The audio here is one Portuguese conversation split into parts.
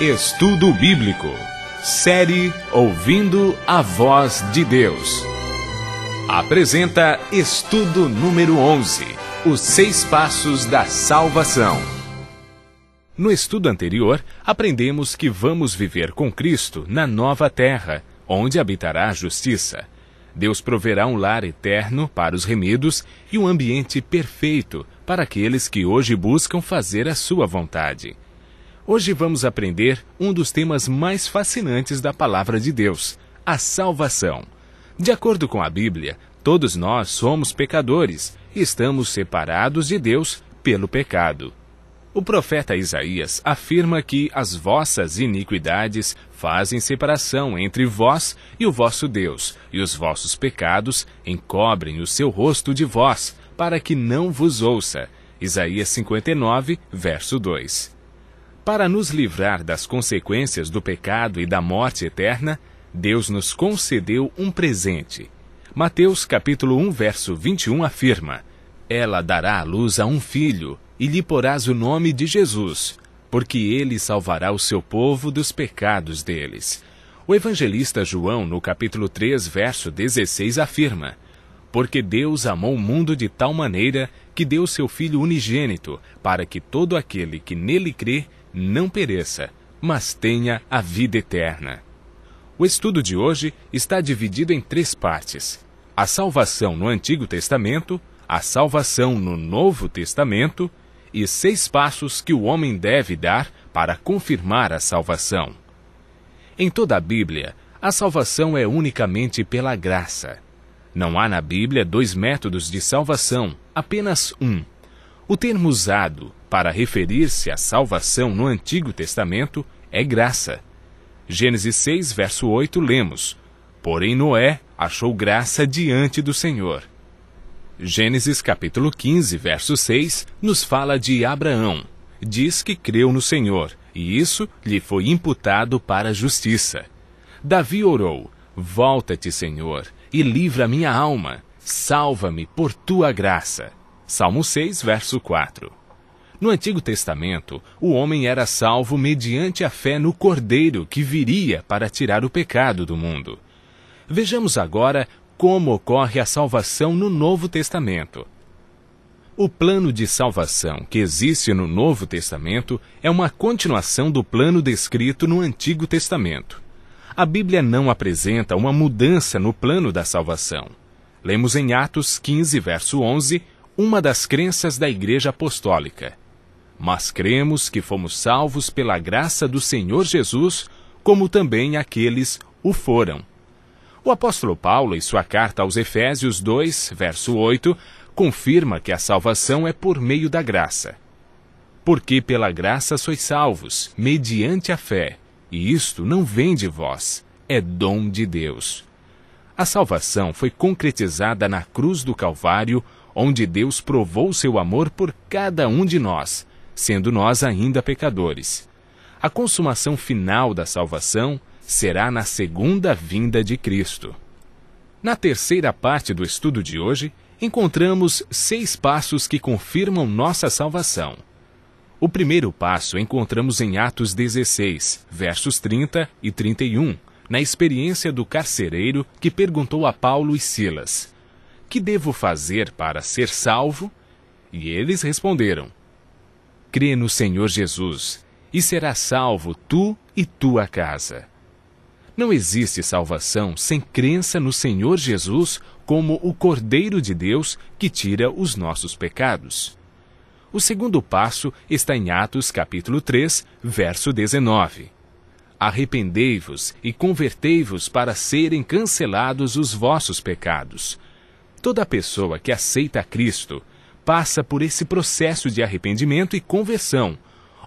Estudo Bíblico. Série Ouvindo a Voz de Deus. Apresenta Estudo número 11. Os 6 Passos da Salvação. No estudo anterior, aprendemos que vamos viver com Cristo na nova terra, onde habitará a justiça. Deus proverá um lar eterno para os remidos e um ambiente perfeito para aqueles que hoje buscam fazer a sua vontade. Hoje vamos aprender um dos temas mais fascinantes da Palavra de Deus, a salvação. De acordo com a Bíblia, todos nós somos pecadores e estamos separados de Deus pelo pecado. O profeta Isaías afirma que as vossas iniquidades fazem separação entre vós e o vosso Deus, e os vossos pecados encobrem o seu rosto de vós, para que não vos ouça. Isaías 59, verso 2. Para nos livrar das consequências do pecado e da morte eterna, Deus nos concedeu um presente. Mateus capítulo 1, verso 21 afirma: Ela dará à luz a um filho, e lhe porás o nome de Jesus, porque ele salvará o seu povo dos pecados deles. O evangelista João, no capítulo 3, verso 16, afirma: Porque Deus amou o mundo de tal maneira que deu seu Filho unigênito, para que todo aquele que nele crê não pereça, mas tenha a vida eterna. O estudo de hoje está dividido em 3 partes: a salvação no Antigo Testamento, a salvação no Novo Testamento e 6 passos que o homem deve dar para confirmar a salvação. Em toda a Bíblia, a salvação é unicamente pela graça. Não há na Bíblia 2 métodos de salvação, apenas um. O termo usado para referir-se à salvação no Antigo Testamento é graça. Gênesis 6, verso 8, lemos: Porém Noé achou graça diante do Senhor. Gênesis capítulo 15, verso 6, nos fala de Abraão. Diz que creu no Senhor, e isso lhe foi imputado para a justiça. Davi orou: Volta-te, Senhor, e livra minha alma. Salva-me por tua graça. Salmo 6, verso 4. No Antigo Testamento, o homem era salvo mediante a fé no Cordeiro que viria para tirar o pecado do mundo. Vejamos agora como ocorre a salvação no Novo Testamento. O plano de salvação que existe no Novo Testamento é uma continuação do plano descrito no Antigo Testamento. A Bíblia não apresenta uma mudança no plano da salvação. Lemos em Atos 15, verso 11, uma das crenças da Igreja Apostólica. Mas cremos que fomos salvos pela graça do Senhor Jesus, como também aqueles o foram. O apóstolo Paulo, em sua carta aos Efésios 2, verso 8, confirma que a salvação é por meio da graça. Porque pela graça sois salvos, mediante a fé, e isto não vem de vós, é dom de Deus. A salvação foi concretizada na cruz do Calvário, onde Deus provou seu amor por cada um de nós, sendo nós ainda pecadores. A consumação final da salvação será na segunda vinda de Cristo. Na terceira parte do estudo de hoje, encontramos 6 passos que confirmam nossa salvação. O primeiro passo encontramos em Atos 16, versos 30 e 31, na experiência do carcereiro que perguntou a Paulo e Silas: Que devo fazer para ser salvo? E eles responderam: Crê no Senhor Jesus, e serás salvo tu e tua casa. Não existe salvação sem crença no Senhor Jesus como o Cordeiro de Deus que tira os nossos pecados. O segundo passo está em Atos capítulo 3, verso 19. Arrependei-vos e convertei-vos para serem cancelados os vossos pecados. Toda pessoa que aceita Cristo passa por esse processo de arrependimento e conversão,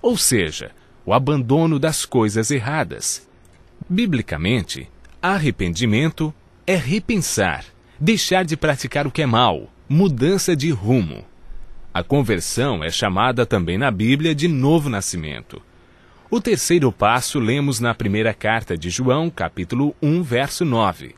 ou seja, o abandono das coisas erradas. Biblicamente, arrependimento é repensar, deixar de praticar o que é mal, mudança de rumo. A conversão é chamada também na Bíblia de novo nascimento. O terceiro passo lemos na primeira carta de João, capítulo 1, verso 9.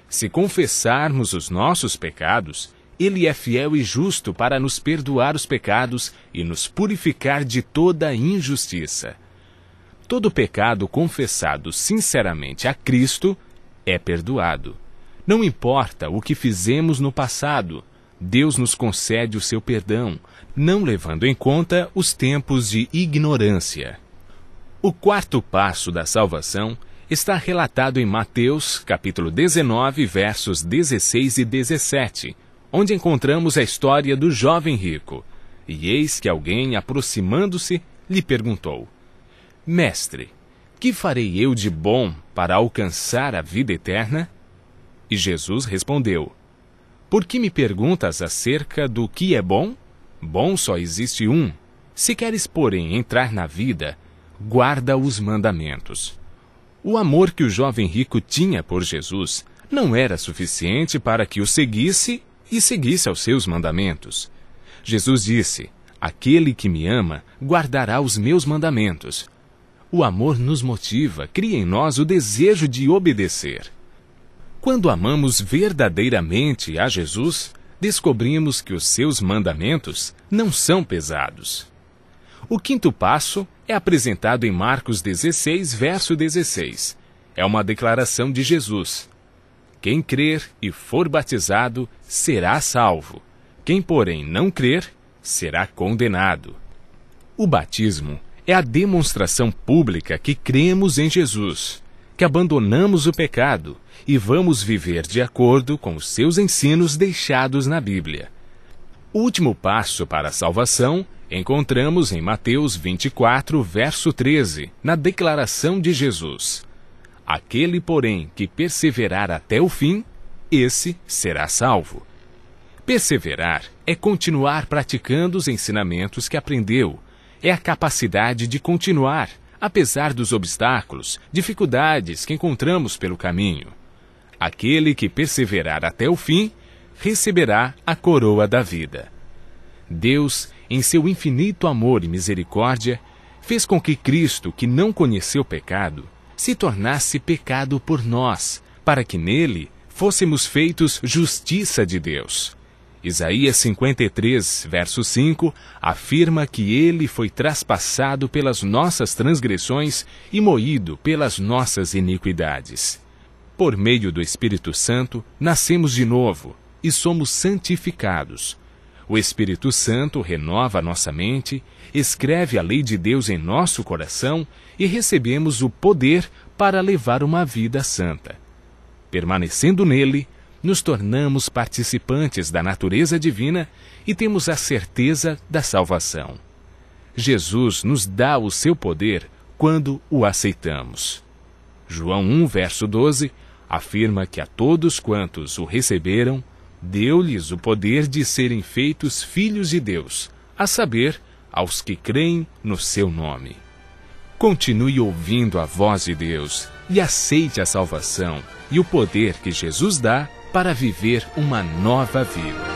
Se confessarmos os nossos pecados, Ele é fiel e justo para nos perdoar os pecados e nos purificar de toda injustiça. Todo pecado confessado sinceramente a Cristo é perdoado. Não importa o que fizemos no passado, Deus nos concede o seu perdão, não levando em conta os tempos de ignorância. O quarto passo da salvação está relatado em Mateus, capítulo 19, versos 16 e 17, onde encontramos a história do jovem rico. E eis que alguém, aproximando-se, lhe perguntou: Mestre, que farei eu de bom para alcançar a vida eterna? E Jesus respondeu: Por que me perguntas acerca do que é bom? Bom só existe um. Se queres, porém, entrar na vida, guarda os mandamentos. O amor que o jovem rico tinha por Jesus não era suficiente para que o seguisse e seguisse aos seus mandamentos. Jesus disse: Aquele que me ama guardará os meus mandamentos. O amor nos motiva, cria em nós o desejo de obedecer. Quando amamos verdadeiramente a Jesus, descobrimos que os seus mandamentos não são pesados. O quinto passo é apresentado em Marcos 16, verso 16. É uma declaração de Jesus: Quem crer e for batizado será salvo. Quem, porém, não crer, será condenado. O batismo é a demonstração pública que cremos em Jesus, que abandonamos o pecado e vamos viver de acordo com os seus ensinos deixados na Bíblia. O último passo para a salvação encontramos em Mateus 24, verso 13, na declaração de Jesus: Aquele, porém, que perseverar até o fim, esse será salvo. Perseverar é continuar praticando os ensinamentos que aprendeu. É a capacidade de continuar, apesar dos obstáculos, dificuldades que encontramos pelo caminho. Aquele que perseverar até o fim, receberá a coroa da vida. Deus, em seu infinito amor e misericórdia, fez com que Cristo, que não conheceu pecado, se tornasse pecado por nós, para que nele fôssemos feitos justiça de Deus. Isaías 53, verso 5, afirma que ele foi traspassado pelas nossas transgressões e moído pelas nossas iniquidades. Por meio do Espírito Santo, nascemos de novo e somos santificados. O Espírito Santo renova nossa mente, escreve a lei de Deus em nosso coração e recebemos o poder para levar uma vida santa. Permanecendo nele, nos tornamos participantes da natureza divina e temos a certeza da salvação. Jesus nos dá o seu poder quando o aceitamos. João 1, verso 12, afirma que a todos quantos o receberam, deu-lhes o poder de serem feitos filhos de Deus, a saber, aos que creem no seu nome. Continue ouvindo a voz de Deus e aceite a salvação e o poder que Jesus dá para viver uma nova vida.